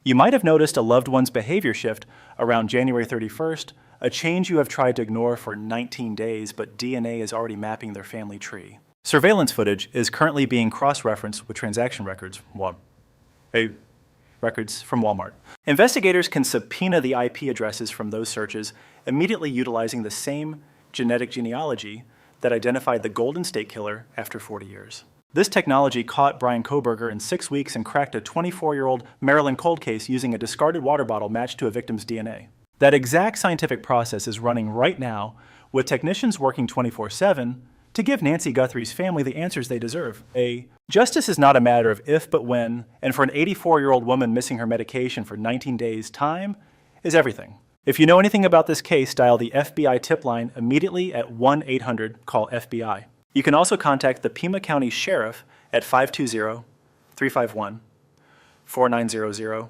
You might have noticed a loved one's behavior shift around January 31st, a change you have tried to ignore for 19 days, but DNA is already mapping their family tree. Surveillance footage is currently being cross-referenced with transaction records from Walmart. Investigators can subpoena the IP addresses from those searches, immediately utilizing the same genetic genealogy that identified the Golden State Killer after 40 years. This technology caught Brian Kohberger in 6 weeks and cracked a 24-year-old Maryland cold case using a discarded water bottle matched to a victim's DNA. That exact scientific process is running right now, with technicians working 24/7 to give Nancy Guthrie's family the answers they deserve. Justice is not a matter of if but when, and for an 84-year-old woman missing her medication for 19 days, time is everything. If you know anything about this case, dial the FBI tip line immediately at 1-800-CALL-FBI. You can also contact the Pima County Sheriff at 520-351-4900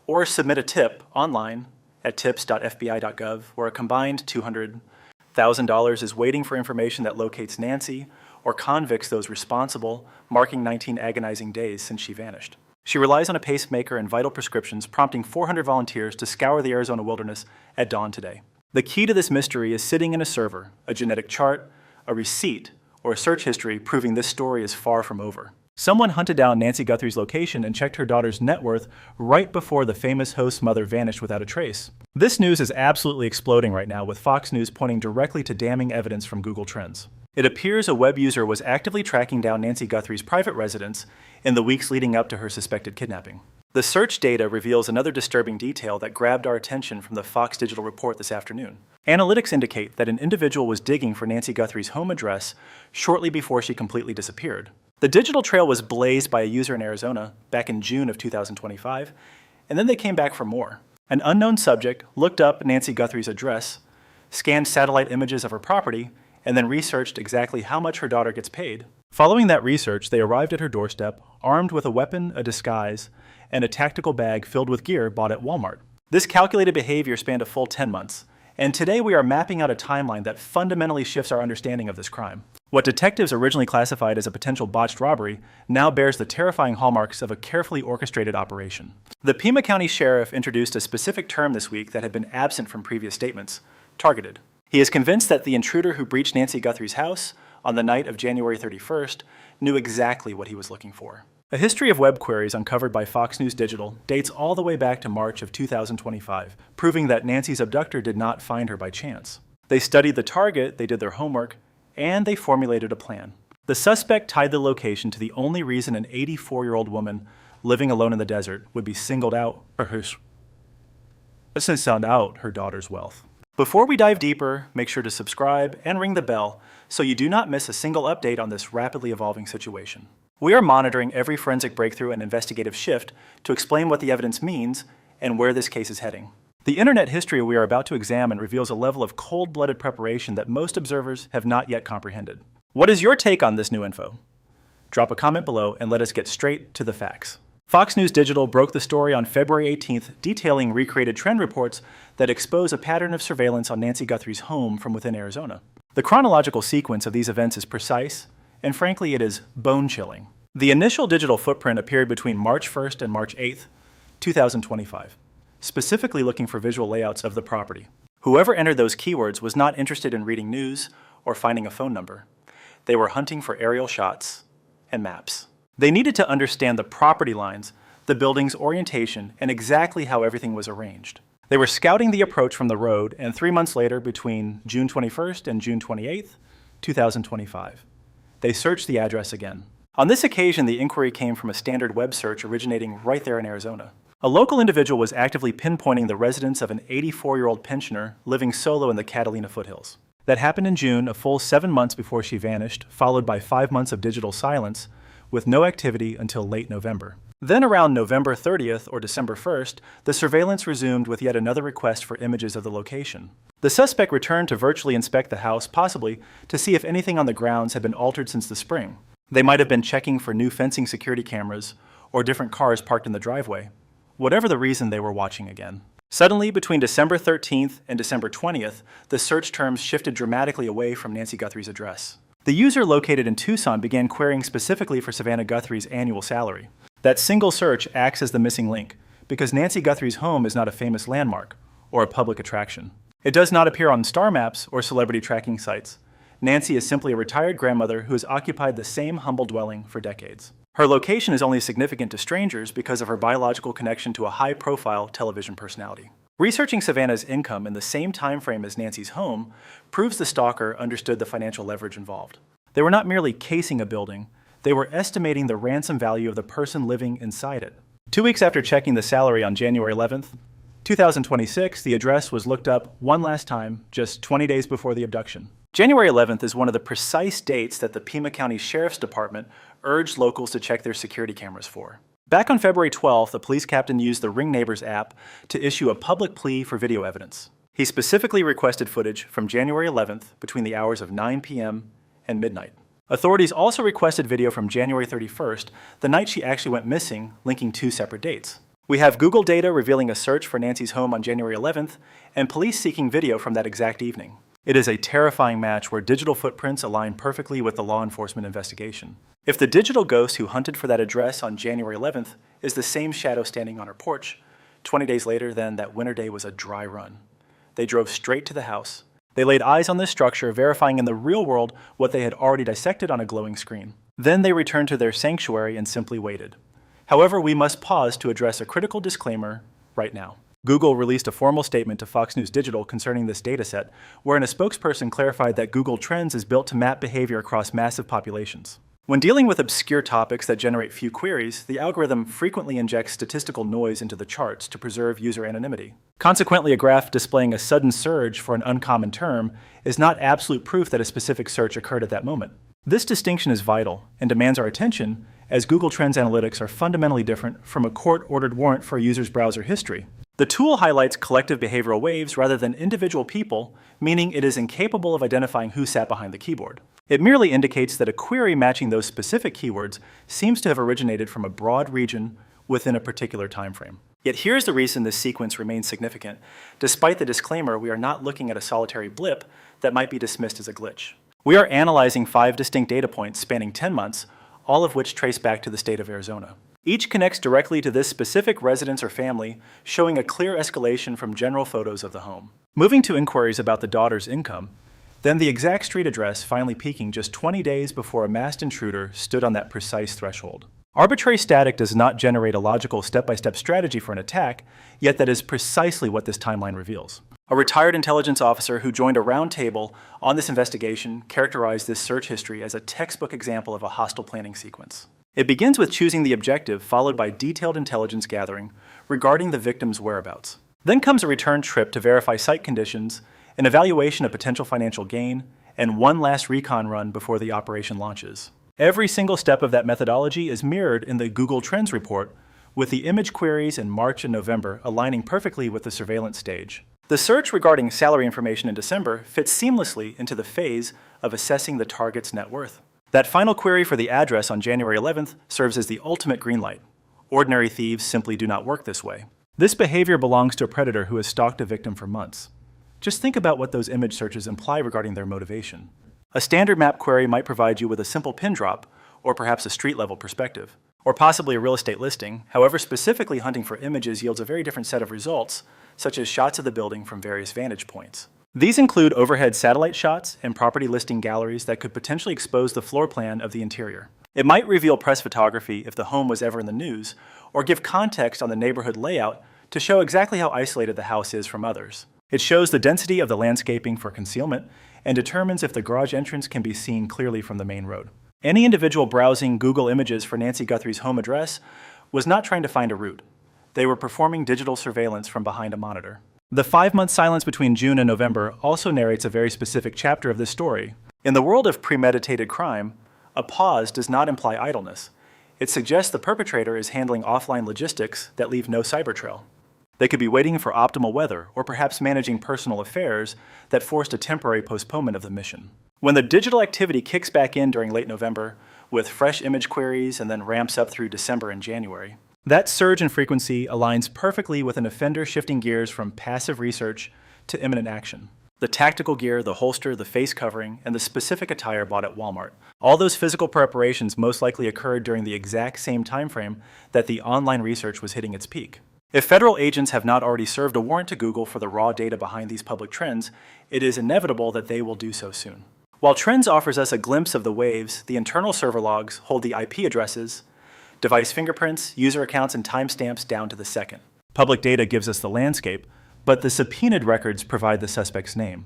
or submit a tip online at tips.fbi.gov, where a combined $200,000 is waiting for information that locates Nancy or convicts those responsible, marking 19 agonizing days since she vanished. She relies on a pacemaker and vital prescriptions, prompting 400 volunteers to scour the Arizona wilderness at dawn today. The key to this mystery is sitting in a server, a genetic chart, a receipt, or a search history proving this story is far from over. Someone hunted down Nancy Guthrie's location and checked her daughter's net worth right before the famous host's mother vanished without a trace. This news is absolutely exploding right now, with Fox News pointing directly to damning evidence from Google Trends. It appears a web user was actively tracking down Nancy Guthrie's private residence in the weeks leading up to her suspected kidnapping. The search data reveals another disturbing detail that grabbed our attention from the Fox Digital report this afternoon. Analytics indicate that an individual was digging for Nancy Guthrie's home address shortly before she completely disappeared. The digital trail was blazed by a user in Arizona back in June of 2025, and then they came back for more. An unknown subject looked up Nancy Guthrie's address, scanned satellite images of her property, and then researched exactly how much her daughter gets paid. Following that research, they arrived at her doorstep, armed with a weapon, a disguise, and a tactical bag filled with gear bought at Walmart. This calculated behavior spanned a full 10 months, and today we are mapping out a timeline that fundamentally shifts our understanding of this crime. What detectives originally classified as a potential botched robbery now bears the terrifying hallmarks of a carefully orchestrated operation. The Pima County Sheriff introduced a specific term this week that had been absent from previous statements: targeted. He is convinced that the intruder who breached Nancy Guthrie's house on the night of January 31st knew exactly what he was looking for. A history of web queries uncovered by Fox News Digital dates all the way back to March of 2025, proving that Nancy's abductor did not find her by chance. They studied the target, they did their homework, and they formulated a plan. The suspect tied the location to the only reason an 84-year-old woman living alone in the desert would be singled out for her daughter's wealth. Before we dive deeper, make sure to subscribe and ring the bell so you do not miss a single update on this rapidly evolving situation. We are monitoring every forensic breakthrough and investigative shift to explain what the evidence means and where this case is heading. The internet history we are about to examine reveals a level of cold-blooded preparation that most observers have not yet comprehended. What is your take on this new info? Drop a comment below and let us get straight to the facts. Fox News Digital broke the story on February 18th, detailing recreated trend reports that expose a pattern of surveillance on Nancy Guthrie's home from within Arizona. The chronological sequence of these events is precise, and frankly, it is bone-chilling. The initial digital footprint appeared between March 1st and March 8th, 2025, specifically looking for visual layouts of the property. Whoever entered those keywords was not interested in reading news or finding a phone number. They were hunting for aerial shots and maps. They needed to understand the property lines, the building's orientation, and exactly how everything was arranged. They were scouting the approach from the road, and 3 months later, between June 21st and June 28th, 2025, they searched the address again. On this occasion, the inquiry came from a standard web search originating right there in Arizona. A local individual was actively pinpointing the residence of an 84-year-old pensioner living solo in the Catalina foothills. That happened in June, a full 7 months before she vanished, followed by 5 months of digital silence, with no activity until late November. Then around November 30th or December 1st, the surveillance resumed with yet another request for images of the location. The suspect returned to virtually inspect the house, possibly to see if anything on the grounds had been altered since the spring. They might have been checking for new fencing security cameras or different cars parked in the driveway. Whatever the reason, they were watching again. Suddenly, between December 13th and December 20th, the search terms shifted dramatically away from Nancy Guthrie's address. The user located in Tucson began querying specifically for Savannah Guthrie's annual salary. That single search acts as the missing link because Nancy Guthrie's home is not a famous landmark or a public attraction. It does not appear on star maps or celebrity tracking sites. Nancy is simply a retired grandmother who has occupied the same humble dwelling for decades. Her location is only significant to strangers because of her biological connection to a high-profile television personality. Researching Savannah's income in the same time frame as Nancy's home proves the stalker understood the financial leverage involved. They were not merely casing a building, they were estimating the ransom value of the person living inside it. 2 weeks after checking the salary on January 11th, 2026, the address was looked up one last time, just 20 days before the abduction. January 11th is one of the precise dates that the Pima County Sheriff's Department urged locals to check their security cameras for. Back on February 12th, the police captain used the Ring Neighbors app to issue a public plea for video evidence. He specifically requested footage from January 11th between the hours of 9 p.m. and midnight. Authorities also requested video from January 31st, the night she actually went missing, linking 2 separate dates. We have Google data revealing a search for Nancy's home on January 11th, and police seeking video from that exact evening. It is a terrifying match where digital footprints align perfectly with the law enforcement investigation. If the digital ghost who hunted for that address on January 11th is the same shadow standing on her porch, 20 days later, then that winter day was a dry run. They drove straight to the house. They laid eyes on this structure, verifying in the real world what they had already dissected on a glowing screen. Then they returned to their sanctuary and simply waited. However, we must pause to address a critical disclaimer right now. Google released a formal statement to Fox News Digital concerning this dataset, wherein a spokesperson clarified that Google Trends is built to map behavior across massive populations. When dealing with obscure topics that generate few queries, the algorithm frequently injects statistical noise into the charts to preserve user anonymity. Consequently, a graph displaying a sudden surge for an uncommon term is not absolute proof that a specific search occurred at that moment. This distinction is vital and demands our attention, as Google Trends analytics are fundamentally different from a court-ordered warrant for a user's browser history. The tool highlights collective behavioral waves rather than individual people, meaning it is incapable of identifying who sat behind the keyboard. It merely indicates that a query matching those specific keywords seems to have originated from a broad region within a particular time frame. Yet here's the reason this sequence remains significant. Despite the disclaimer, we are not looking at a solitary blip that might be dismissed as a glitch. We are analyzing 5 distinct data points spanning 10 months, all of which trace back to the state of Arizona. Each connects directly to this specific residence or family, showing a clear escalation from general photos of the home. Moving to inquiries about the daughter's income, then the exact street address finally peaking just 20 days before a masked intruder stood on that precise threshold. Arbitrary static does not generate a logical step-by-step strategy for an attack, yet that is precisely what this timeline reveals. A retired intelligence officer who joined a round table on this investigation characterized this search history as a textbook example of a hostile planning sequence. It begins with choosing the objective, followed by detailed intelligence gathering regarding the victim's whereabouts. Then comes a return trip to verify site conditions, an evaluation of potential financial gain, and one last recon run before the operation launches. Every single step of that methodology is mirrored in the Google Trends report, with the image queries in March and November aligning perfectly with the surveillance stage. The search regarding salary information in December fits seamlessly into the phase of assessing the target's net worth. That final query for the address on January 11th serves as the ultimate green light. Ordinary thieves simply do not work this way. This behavior belongs to a predator who has stalked a victim for months. Just think about what those image searches imply regarding their motivation. A standard map query might provide you with a simple pin drop, or perhaps a street-level perspective, or possibly a real estate listing. However, specifically hunting for images yields a very different set of results, such as shots of the building from various vantage points. These include overhead satellite shots and property listing galleries that could potentially expose the floor plan of the interior. It might reveal press photography if the home was ever in the news, or give context on the neighborhood layout to show exactly how isolated the house is from others. It shows the density of the landscaping for concealment and determines if the garage entrance can be seen clearly from the main road. Any individual browsing Google Images for Nancy Guthrie's home address was not trying to find a route. They were performing digital surveillance from behind a monitor. The 5-month silence between June and November also narrates a very specific chapter of this story. In the world of premeditated crime, a pause does not imply idleness. It suggests the perpetrator is handling offline logistics that leave no cyber trail. They could be waiting for optimal weather, or perhaps managing personal affairs that forced a temporary postponement of the mission. When the digital activity kicks back in during late November, with fresh image queries and then ramps up through December and January, that surge in frequency aligns perfectly with an offender shifting gears from passive research to imminent action. The tactical gear, the holster, the face covering, and the specific attire bought at Walmart. All those physical preparations most likely occurred during the exact same time frame that the online research was hitting its peak. If federal agents have not already served a warrant to Google for the raw data behind these public trends, it is inevitable that they will do so soon. While Trends offers us a glimpse of the waves, the internal server logs hold the IP addresses, device fingerprints, user accounts, and timestamps down to the second. Public data gives us the landscape, but the subpoenaed records provide the suspect's name.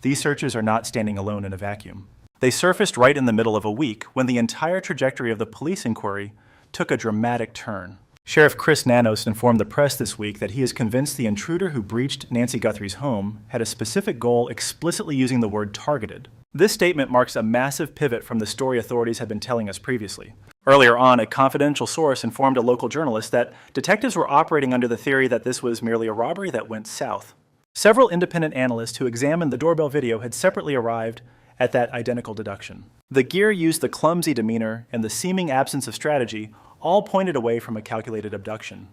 These searches are not standing alone in a vacuum. They surfaced right in the middle of a week when the entire trajectory of the police inquiry took a dramatic turn. Sheriff Chris Nanos informed the press this week that he is convinced the intruder who breached Nancy Guthrie's home had a specific goal explicitly using the word targeted. This statement marks a massive pivot from the story authorities had been telling us previously. Earlier on, a confidential source informed a local journalist that detectives were operating under the theory that this was merely a robbery that went south. Several independent analysts who examined the doorbell video had separately arrived at that identical deduction. The gear used, the clumsy demeanor, and the seeming absence of strategy all pointed away from a calculated abduction.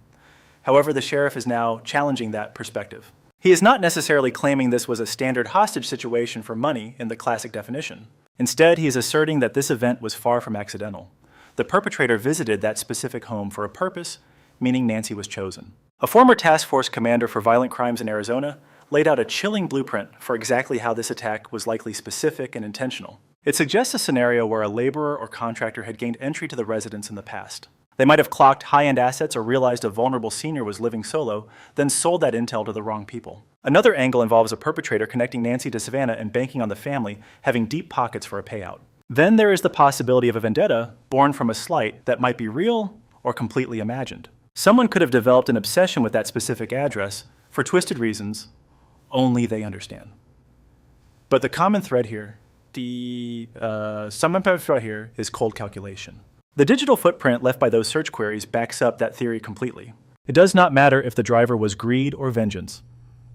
However, the sheriff is now challenging that perspective. He is not necessarily claiming this was a standard hostage situation for money in the classic definition. Instead, he is asserting that this event was far from accidental. The perpetrator visited that specific home for a purpose, meaning Nancy was chosen. A former task force commander for violent crimes in Arizona laid out a chilling blueprint for exactly how this attack was likely specific and intentional. It suggests a scenario where a laborer or contractor had gained entry to the residence in the past. They might have clocked high-end assets or realized a vulnerable senior was living solo, then sold that intel to the wrong people. Another angle involves a perpetrator connecting Nancy to Savannah and banking on the family having deep pockets for a payout. Then there is the possibility of a vendetta born from a slight that might be real or completely imagined. Someone could have developed an obsession with that specific address for twisted reasons only they understand. But the common thread here, is cold calculation. The digital footprint left by those search queries backs up that theory completely. It does not matter if the driver was greed or vengeance.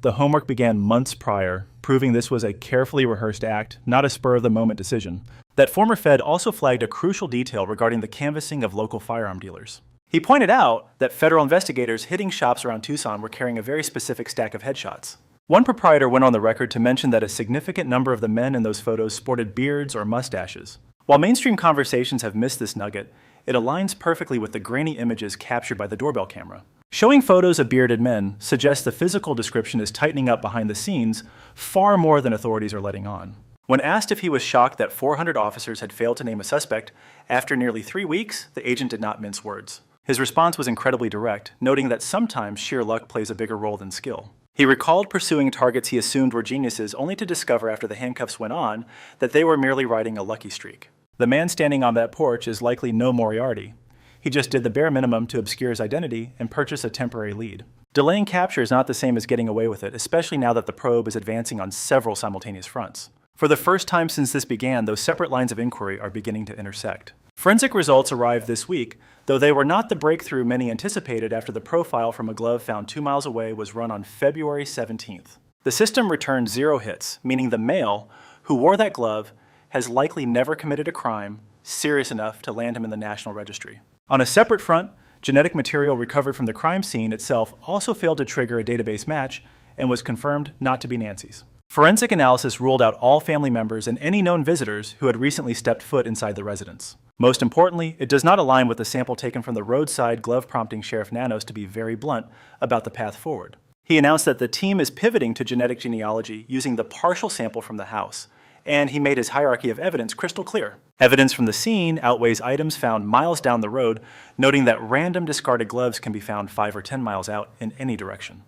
The homework began months prior, proving this was a carefully rehearsed act, not a spur-of-the-moment decision. That former Fed also flagged a crucial detail regarding the canvassing of local firearm dealers. He pointed out that federal investigators hitting shops around Tucson were carrying a very specific stack of headshots. One proprietor went on the record to mention that a significant number of the men in those photos sported beards or mustaches. While mainstream conversations have missed this nugget, it aligns perfectly with the grainy images captured by the doorbell camera. Showing photos of bearded men suggests the physical description is tightening up behind the scenes far more than authorities are letting on. When asked if he was shocked that 400 officers had failed to name a suspect, after nearly 3 weeks, the agent did not mince words. His response was incredibly direct, noting that sometimes sheer luck plays a bigger role than skill. He recalled pursuing targets he assumed were geniuses only to discover after the handcuffs went on that they were merely riding a lucky streak. The man standing on that porch is likely no Moriarty. He just did the bare minimum to obscure his identity and purchase a temporary lead. Delaying capture is not the same as getting away with it, especially now that the probe is advancing on several simultaneous fronts. For the first time since this began, those separate lines of inquiry are beginning to intersect. Forensic results arrived this week, though they were not the breakthrough many anticipated after the profile from a glove found 2 miles away was run on February 17th. The system returned 0 hits, meaning the male who wore that glove has likely never committed a crime serious enough to land him in the National Registry. On a separate front, genetic material recovered from the crime scene itself also failed to trigger a database match and was confirmed not to be Nancy's. Forensic analysis ruled out all family members and any known visitors who had recently stepped foot inside the residence. Most importantly, it does not align with the sample taken from the roadside glove, prompting Sheriff Nanos to be very blunt about the path forward. He announced that the team is pivoting to genetic genealogy using the partial sample from the house, and he made his hierarchy of evidence crystal clear. Evidence from the scene outweighs items found miles down the road, noting that random discarded gloves can be found 5 or 10 miles out in any direction.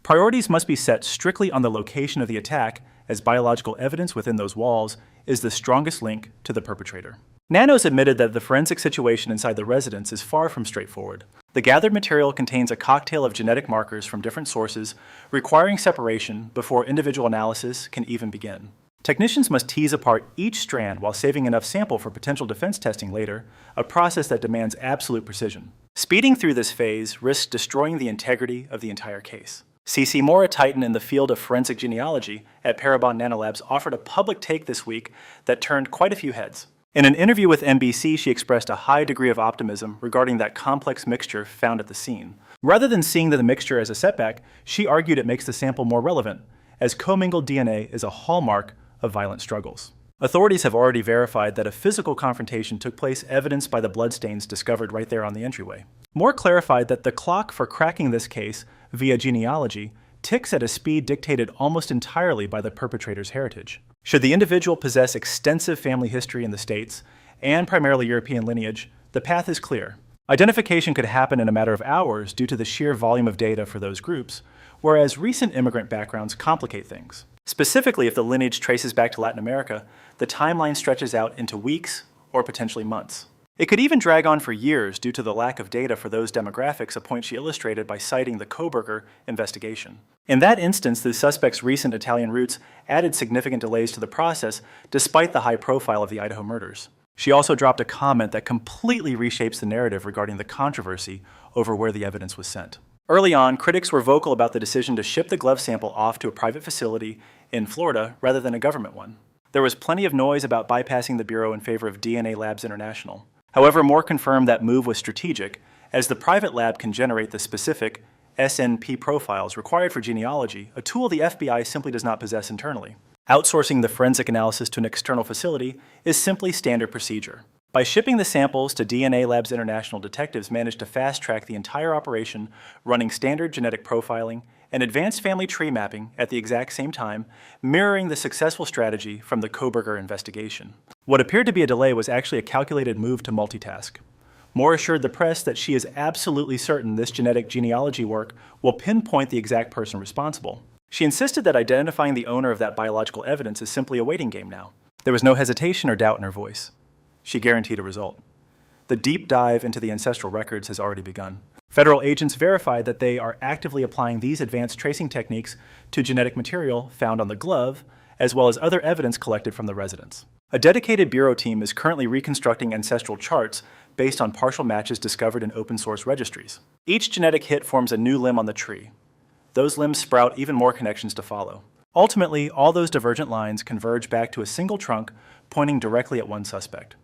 Priorities must be set strictly on the location of the attack, as biological evidence within those walls is the strongest link to the perpetrator. Nanos admitted that the forensic situation inside the residence is far from straightforward. The gathered material contains a cocktail of genetic markers from different sources, requiring separation before individual analysis can even begin. Technicians must tease apart each strand while saving enough sample for potential defense testing later, a process that demands absolute precision. Speeding through this phase risks destroying the integrity of the entire case. C.C. Moore, a titan in the field of forensic genealogy at Parabon Nanolabs, offered a public take this week that turned quite a few heads. In an interview with NBC, she expressed a high degree of optimism regarding that complex mixture found at the scene. Rather than seeing the mixture as a setback, she argued it makes the sample more relevant, as commingled DNA is a hallmark of violent struggles. Authorities have already verified that a physical confrontation took place, evidenced by the bloodstains discovered right there on the entryway. Moore clarified that the clock for cracking this case via genealogy ticks at a speed dictated almost entirely by the perpetrator's heritage. Should the individual possess extensive family history in the States and primarily European lineage, the path is clear. Identification could happen in a matter of hours due to the sheer volume of data for those groups, whereas recent immigrant backgrounds complicate things. Specifically, if the lineage traces back to Latin America, the timeline stretches out into weeks or potentially months. It could even drag on for years due to the lack of data for those demographics, a point she illustrated by citing the Koberger investigation. In that instance, the suspect's recent Italian roots added significant delays to the process despite the high profile of the Idaho murders. She also dropped a comment that completely reshapes the narrative regarding the controversy over where the evidence was sent. Early on, critics were vocal about the decision to ship the glove sample off to a private facility in Florida rather than a government one. There was plenty of noise about bypassing the Bureau in favor of DNA Labs International. However, Moore confirmed that move was strategic, as the private lab can generate the specific SNP profiles required for genealogy, a tool the FBI simply does not possess internally. Outsourcing the forensic analysis to an external facility is simply standard procedure. By shipping the samples to DNA Labs International, detectives managed to fast-track the entire operation, running standard genetic profiling and advanced family tree mapping at the exact same time, mirroring the successful strategy from the Koberger investigation. What appeared to be a delay was actually a calculated move to multitask. Moore assured the press that she is absolutely certain this genetic genealogy work will pinpoint the exact person responsible. She insisted that identifying the owner of that biological evidence is simply a waiting game now. There was no hesitation or doubt in her voice. She guaranteed a result. The deep dive into the ancestral records has already begun. Federal agents verified that they are actively applying these advanced tracing techniques to genetic material found on the glove, as well as other evidence collected from the residents. A dedicated bureau team is currently reconstructing ancestral charts based on partial matches discovered in open-source registries. Each genetic hit forms a new limb on the tree. Those limbs sprout even more connections to follow. Ultimately, all those divergent lines converge back to a single trunk pointing directly at one suspect.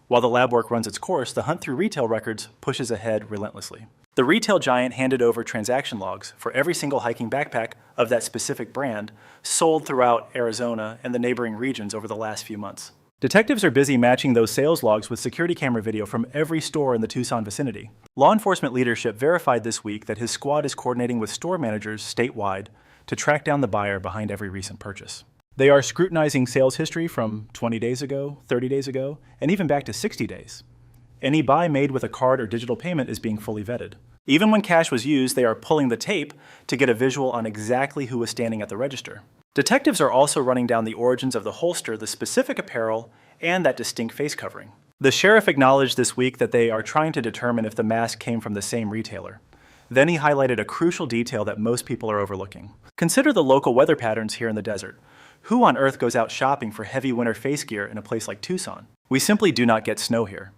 While the lab work runs its course, the hunt through retail records pushes ahead relentlessly. The retail giant handed over transaction logs for every single hiking backpack of that specific brand sold throughout Arizona and the neighboring regions over the last few months. Detectives are busy matching those sales logs with security camera video from every store in the Tucson vicinity. Law enforcement leadership verified this week that his squad is coordinating with store managers statewide to track down the buyer behind every recent purchase. They are scrutinizing sales history from 20 days ago, 30 days ago, and even back to 60 days. Any buy made with a card or digital payment is being fully vetted. Even when cash was used, they are pulling the tape to get a visual on exactly who was standing at the register. Detectives are also running down the origins of the holster, the specific apparel, and that distinct face covering. The sheriff acknowledged this week that they are trying to determine if the mask came from the same retailer. Then he highlighted a crucial detail that most people are overlooking. Consider the local weather patterns here in the desert. Who on earth goes out shopping for heavy winter face gear in a place like Tucson? We simply do not get snow here.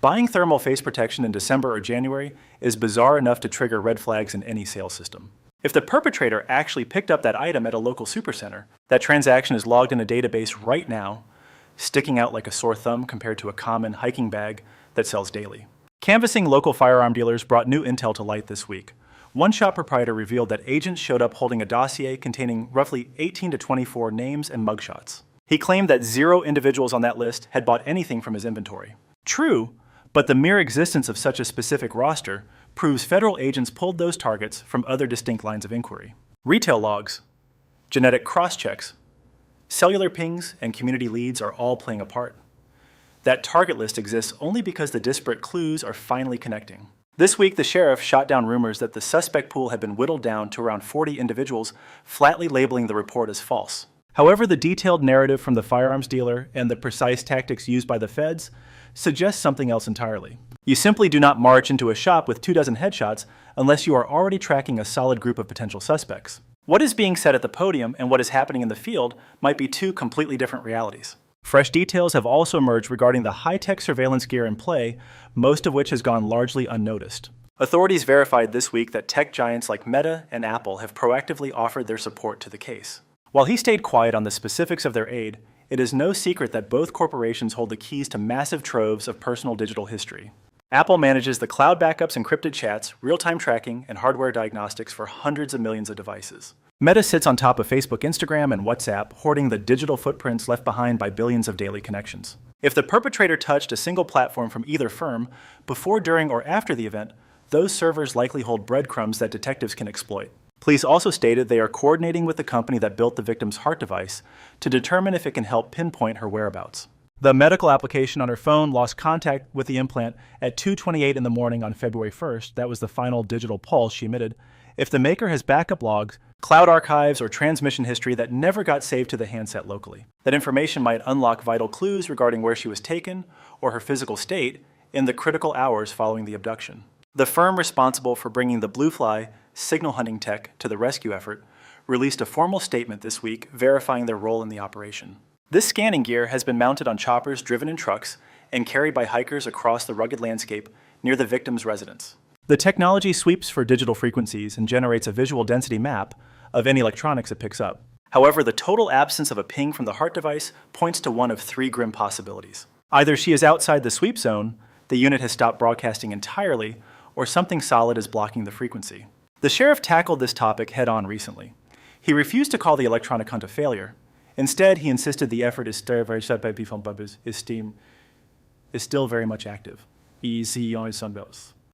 Buying thermal face protection in December or January is bizarre enough to trigger red flags in any sales system. If the perpetrator actually picked up that item at a local supercenter, that transaction is logged in a database right now, sticking out like a sore thumb compared to a common hiking bag that sells daily. Canvassing local firearm dealers brought new intel to light this week. One shop proprietor revealed that agents showed up holding a dossier containing roughly 18 to 24 names and mugshots. He claimed that 0 individuals on that list had bought anything from his inventory. True, but the mere existence of such a specific roster proves federal agents pulled those targets from other distinct lines of inquiry. Retail logs, genetic cross-checks, cellular pings, and community leads are all playing a part. That target list exists only because the disparate clues are finally connecting. This week, the sheriff shot down rumors that the suspect pool had been whittled down to around 40 individuals, flatly labeling the report as false. However, the detailed narrative from the firearms dealer and the precise tactics used by the feds suggests something else entirely. You simply do not march into a shop with 24 headshots unless you are already tracking a solid group of potential suspects. What is being said at the podium and what is happening in the field might be two completely different realities. Fresh details have also emerged regarding the high-tech surveillance gear in play, most of which has gone largely unnoticed. Authorities verified this week that tech giants like Meta and Apple have proactively offered their support to the case. While he stayed quiet on the specifics of their aid, it is no secret that both corporations hold the keys to massive troves of personal digital history. Apple manages the cloud backups, encrypted chats, real-time tracking, and hardware diagnostics for hundreds of millions of devices. Meta sits on top of Facebook, Instagram, and WhatsApp, hoarding the digital footprints left behind by billions of daily connections. If the perpetrator touched a single platform from either firm, before, during, or after the event, those servers likely hold breadcrumbs that detectives can exploit. Police also stated they are coordinating with the company that built the victim's heart device to determine if it can help pinpoint her whereabouts. The medical application on her phone lost contact with the implant at 2:28 in the morning on February 1st. That was the final digital pulse she emitted. If the maker has backup logs, cloud archives, or transmission history that never got saved to the handset locally, that information might unlock vital clues regarding where she was taken or her physical state in the critical hours following the abduction. The firm responsible for bringing the Bluefly signal hunting tech to the rescue effort released a formal statement this week verifying their role in the operation. This scanning gear has been mounted on choppers driven in trucks and carried by hikers across the rugged landscape near the victim's residence. The technology sweeps for digital frequencies and generates a visual density map of any electronics it picks up. However, the total absence of a ping from the heart device points to one of three grim possibilities. Either she is outside the sweep zone, the unit has stopped broadcasting entirely, or something solid is blocking the frequency. The sheriff tackled this topic head-on recently. He refused to call the electronic hunt a failure. Instead, he insisted the effort is still very much active.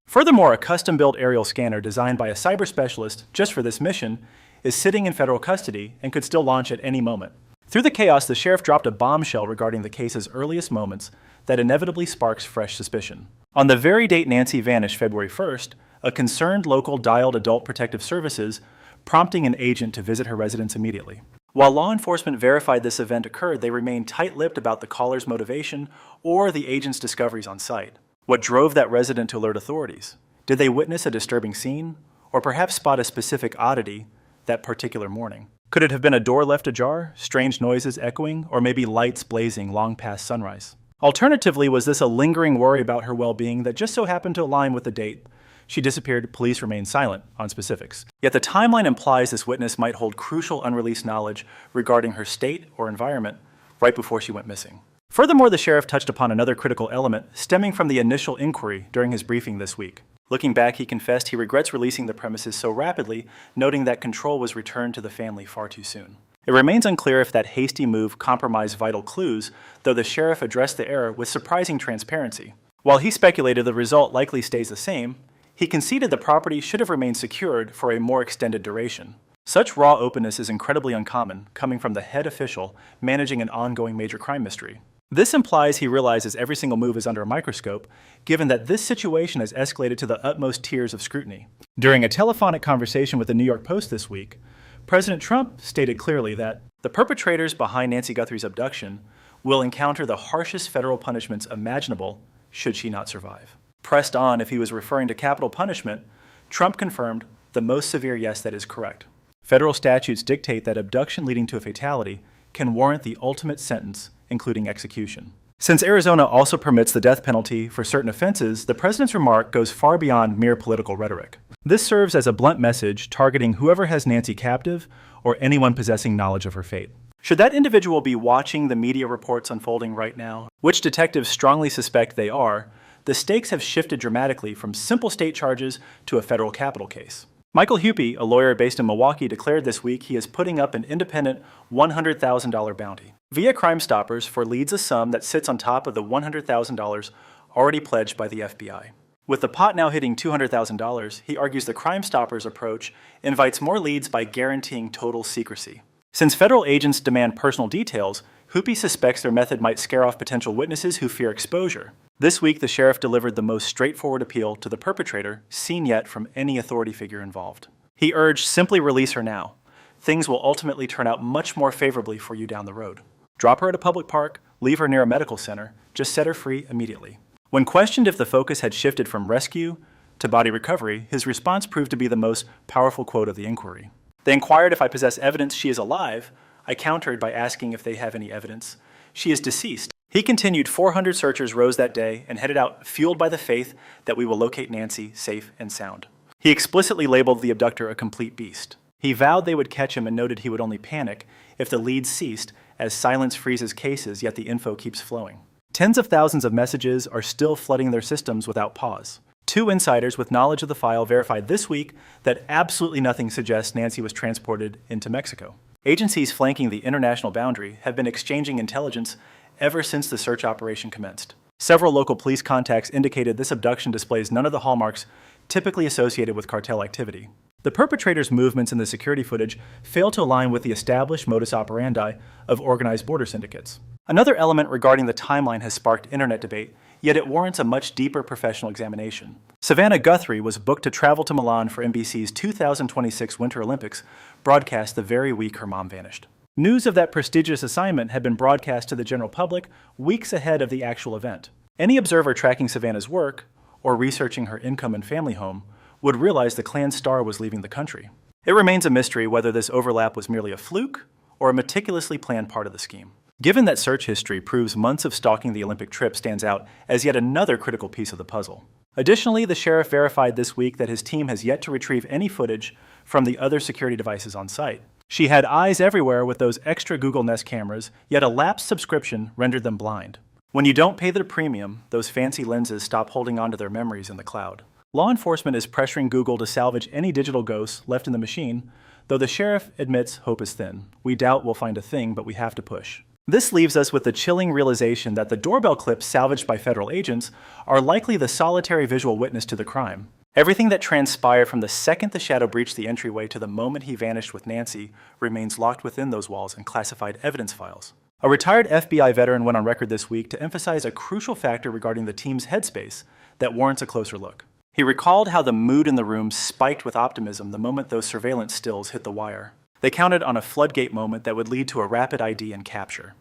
Furthermore, a custom-built aerial scanner designed by a cyber specialist just for this mission is sitting in federal custody and could still launch at any moment. Through the chaos, the sheriff dropped a bombshell regarding the case's earliest moments that inevitably sparks fresh suspicion. On the very date Nancy vanished, February 1st, a concerned local dialed Adult Protective Services, prompting an agent to visit her residence immediately. While law enforcement verified this event occurred, they remained tight-lipped about the caller's motivation or the agent's discoveries on site. What drove that resident to alert authorities? Did they witness a disturbing scene, or perhaps spot a specific oddity that particular morning? Could it have been a door left ajar, strange noises echoing, or maybe lights blazing long past sunrise? Alternatively, was this a lingering worry about her well-being that just so happened to align with the date she disappeared? Police remain silent on specifics. Yet the timeline implies this witness might hold crucial unreleased knowledge regarding her state or environment right before she went missing. Furthermore, the sheriff touched upon another critical element stemming from the initial inquiry during his briefing this week. Looking back, he confessed he regrets releasing the premises so rapidly, noting that control was returned to the family far too soon. It remains unclear if that hasty move compromised vital clues, though the sheriff addressed the error with surprising transparency. While he speculated the result likely stays the same, he conceded the property should have remained secured for a more extended duration. Such raw openness is incredibly uncommon, coming from the head official managing an ongoing major crime mystery. This implies he realizes every single move is under a microscope, given that this situation has escalated to the utmost tiers of scrutiny. During a telephonic conversation with the New York Post this week, President Trump stated clearly that the perpetrators behind Nancy Guthrie's abduction will encounter the harshest federal punishments imaginable should she not survive. Pressed on if he was referring to capital punishment, Trump confirmed the most severe yes, that is correct. Federal statutes dictate that abduction leading to a fatality can warrant the ultimate sentence, including execution. Since Arizona also permits the death penalty for certain offenses, the president's remark goes far beyond mere political rhetoric. This serves as a blunt message targeting whoever has Nancy captive or anyone possessing knowledge of her fate. Should that individual be watching the media reports unfolding right now, which detectives strongly suspect they are, the stakes have shifted dramatically from simple state charges to a federal capital case. Michael Huppy, a lawyer based in Milwaukee, declared this week he is putting up an independent $100,000 bounty via Crime Stoppers for leads a sum that sits on top of the $100,000 already pledged by the FBI. With the pot now hitting $200,000, he argues the Crime Stoppers approach invites more leads by guaranteeing total secrecy. Since federal agents demand personal details, Huppy suspects their method might scare off potential witnesses who fear exposure. This week, the sheriff delivered the most straightforward appeal to the perpetrator seen yet from any authority figure involved. He urged, simply release her now. Things will ultimately turn out much more favorably for you down the road. Drop her at a public park, leave her near a medical center, just set her free immediately. When questioned if the focus had shifted from rescue to body recovery, his response proved to be the most powerful quote of the inquiry. They inquired if I possess evidence she is alive. I countered by asking if they have any evidence she is deceased. He continued, 400 searchers rose that day and headed out fueled by the faith that we will locate Nancy safe and sound. He explicitly labeled the abductor a complete beast. He vowed they would catch him and noted he would only panic if the leads ceased, as silence freezes cases, yet the info keeps flowing. Tens of thousands of messages are still flooding their systems without pause. Two insiders with knowledge of the file verified this week that absolutely nothing suggests Nancy was transported into Mexico. Agencies flanking the international boundary have been exchanging intelligence ever since the search operation commenced. Several local police contacts indicated this abduction displays none of the hallmarks typically associated with cartel activity. The perpetrator's movements in the security footage fail to align with the established modus operandi of organized border syndicates. Another element regarding the timeline has sparked internet debate, yet it warrants a much deeper professional examination. Nancy Guthrie was booked to travel to Milan for NBC's 2026 Winter Olympics, broadcast the very week her mom vanished. News of that prestigious assignment had been broadcast to the general public weeks ahead of the actual event. Any observer tracking Savannah's work, or researching her income and family home, would realize the clan star was leaving the country. It remains a mystery whether this overlap was merely a fluke or a meticulously planned part of the scheme. Given that search history proves months of stalking the Olympic trip stands out as yet another critical piece of the puzzle. Additionally, the sheriff verified this week that his team has yet to retrieve any footage from the other security devices on site. She had eyes everywhere with those extra Google Nest cameras, yet a lapsed subscription rendered them blind. When you don't pay the premium, those fancy lenses stop holding onto their memories in the cloud. Law enforcement is pressuring Google to salvage any digital ghosts left in the machine, though the sheriff admits hope is thin. We doubt we'll find a thing, but we have to push. This leaves us with the chilling realization that the doorbell clips salvaged by federal agents are likely the solitary visual witness to the crime. Everything that transpired from the second the shadow breached the entryway to the moment he vanished with Nancy remains locked within those walls in classified evidence files. A retired FBI veteran went on record this week to emphasize a crucial factor regarding the team's headspace that warrants a closer look. He recalled how the mood in the room spiked with optimism the moment those surveillance stills hit the wire. They counted on a floodgate moment that would lead to a rapid ID and capture.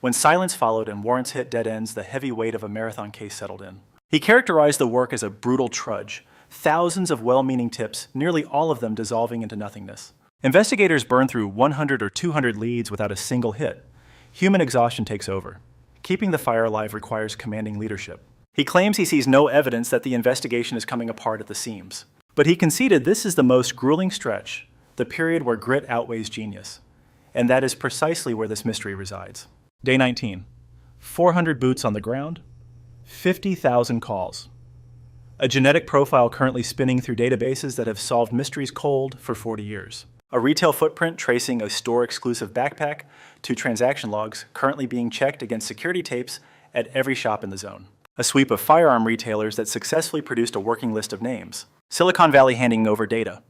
When silence followed and warrants hit dead ends, the heavy weight of a marathon case settled in. He characterized the work as a brutal trudge, thousands of well-meaning tips, nearly all of them dissolving into nothingness. Investigators burned through 100 or 200 leads without a single hit. Human exhaustion takes over. Keeping the fire alive requires commanding leadership. He claims he sees no evidence that the investigation is coming apart at the seams. But he conceded this is the most grueling stretch, the period where grit outweighs genius. And that is precisely where this mystery resides. Day 19. 400 boots on the ground, 50,000 calls. A genetic profile currently spinning through databases that have solved mysteries cold for 40 years. A retail footprint tracing a store-exclusive backpack to transaction logs currently being checked against security tapes at every shop in the zone. A sweep of firearm retailers that successfully produced a working list of names. Silicon Valley handing over data.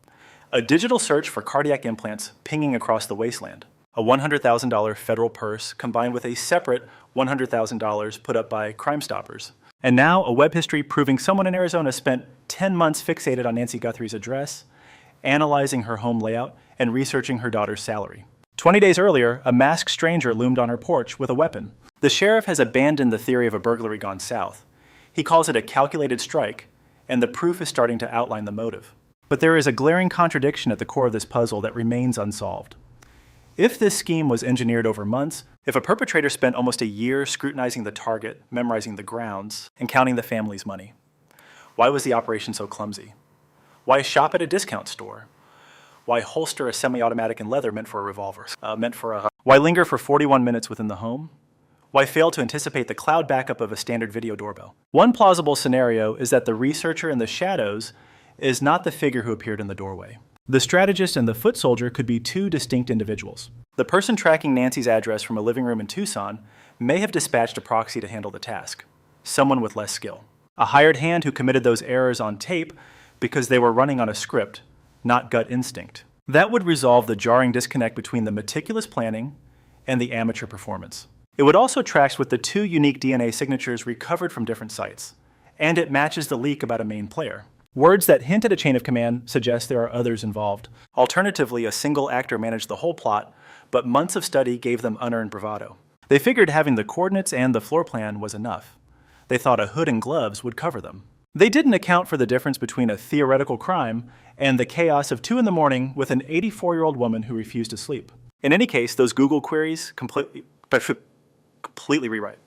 A digital search for cardiac implants pinging across the wasteland. A $100,000 federal purse combined with a separate $100,000 put up by Crime Stoppers. And now a web history proving someone in Arizona spent 10 months fixated on Nancy Guthrie's address, analyzing her home layout, and researching her daughter's salary. 20 days earlier, a masked stranger loomed on her porch with a weapon. The sheriff has abandoned the theory of a burglary gone south. He calls it a calculated strike, and the proof is starting to outline the motive. But there is a glaring contradiction at the core of this puzzle that remains unsolved. If this scheme was engineered over months, if a perpetrator spent almost a year scrutinizing the target, memorizing the grounds, and counting the family's money, why was the operation so clumsy? Why shop at a discount store? Why holster a semi-automatic in leather meant for a revolver? Why linger for 41 minutes within the home? Why fail to anticipate the cloud backup of a standard video doorbell? One plausible scenario is that the researcher in the shadows is not the figure who appeared in the doorway. The strategist and the foot soldier could be two distinct individuals. The person tracking Nancy's address from a living room in Tucson may have dispatched a proxy to handle the task, someone with less skill. A hired hand who committed those errors on tape because they were running on a script, not gut instinct. That would resolve the jarring disconnect between the meticulous planning and the amateur performance. It would also track with the two unique DNA signatures recovered from different sites, and it matches the leak about a main player. Words that hint at a chain of command suggest there are others involved. Alternatively, a single actor managed the whole plot, but months of study gave them unearned bravado. They figured having the coordinates and the floor plan was enough. They thought a hood and gloves would cover them. They didn't account for the difference between a theoretical crime and the chaos of 2 a.m. with an 84-year-old woman who refused to sleep. In any case, those Google queries completely rewrite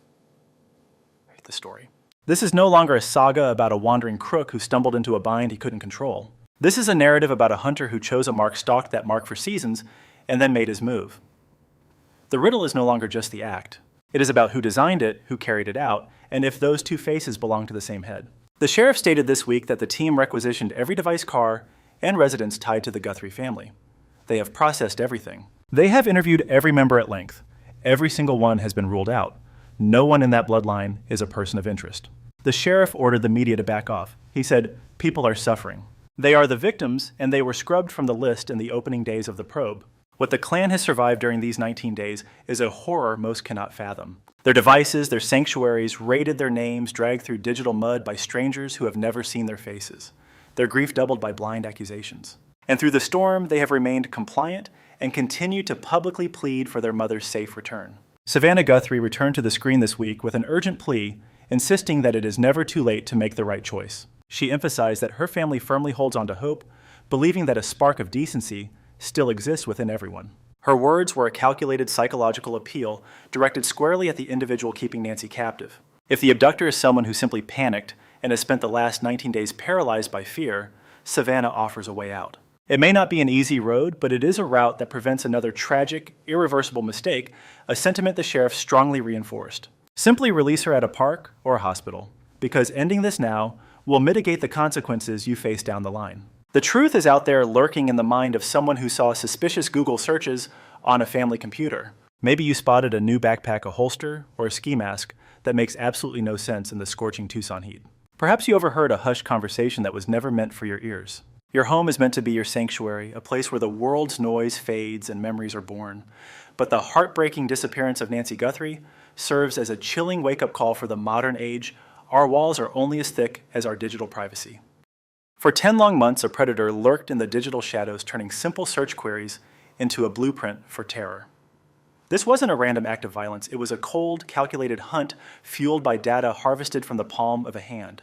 the story. This is no longer a saga about a wandering crook who stumbled into a bind he couldn't control. This is a narrative about a hunter who chose a mark, stalked that mark for seasons, and then made his move. The riddle is no longer just the act. It is about who designed it, who carried it out, and if those two faces belong to the same head. The sheriff stated this week that the team requisitioned every device, car, and residence tied to the Guthrie family. They have processed everything. They have interviewed every member at length. Every single one has been ruled out. No one in that bloodline is a person of interest. The sheriff ordered the media to back off. He said, "People are suffering. They are the victims, and they were scrubbed from the list in the opening days of the probe. What the Klan has survived during these 19 days is a horror most cannot fathom. Their devices, their sanctuaries, raided, their names dragged through digital mud by strangers who have never seen their faces. Their grief doubled by blind accusations. And through the storm, they have remained compliant and continue to publicly plead for their mother's safe return." Savannah Guthrie returned to the screen this week with an urgent plea, insisting that it is never too late to make the right choice. She emphasized that her family firmly holds on to hope, believing that a spark of decency still exists within everyone. Her words were a calculated psychological appeal directed squarely at the individual keeping Nancy captive. If the abductor is someone who simply panicked and has spent the last 19 days paralyzed by fear, Savannah offers a way out. It may not be an easy road, but it is a route that prevents another tragic, irreversible mistake, a sentiment the sheriff strongly reinforced. Simply release her at a park or a hospital, because ending this now will mitigate the consequences you face down the line. The truth is out there lurking in the mind of someone who saw suspicious Google searches on a family computer. Maybe you spotted a new backpack, a holster, or a ski mask that makes absolutely no sense in the scorching Tucson heat. Perhaps you overheard a hushed conversation that was never meant for your ears. Your home is meant to be your sanctuary, a place where the world's noise fades and memories are born. But the heartbreaking disappearance of Nancy Guthrie serves as a chilling wake-up call for the modern age. Our walls are only as thick as our digital privacy. For 10 long months, a predator lurked in the digital shadows, turning simple search queries into a blueprint for terror. This wasn't a random act of violence. It was a cold, calculated hunt fueled by data harvested from the palm of a hand.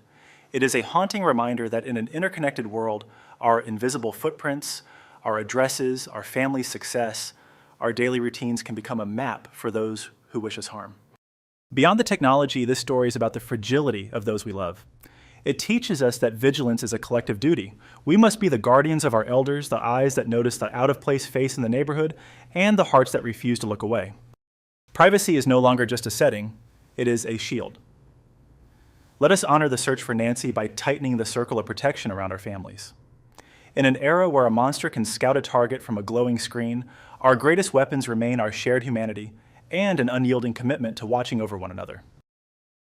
It is a haunting reminder that in an interconnected world, our invisible footprints, our addresses, our family's success, our daily routines can become a map for those who wish us harm. Beyond the technology, this story is about the fragility of those we love. It teaches us that vigilance is a collective duty. We must be the guardians of our elders, the eyes that notice the out-of-place face in the neighborhood, and the hearts that refuse to look away. Privacy is no longer just a setting, it is a shield. Let us honor the search for Nancy by tightening the circle of protection around our families. In an era where a monster can scout a target from a glowing screen, our greatest weapons remain our shared humanity and an unyielding commitment to watching over one another.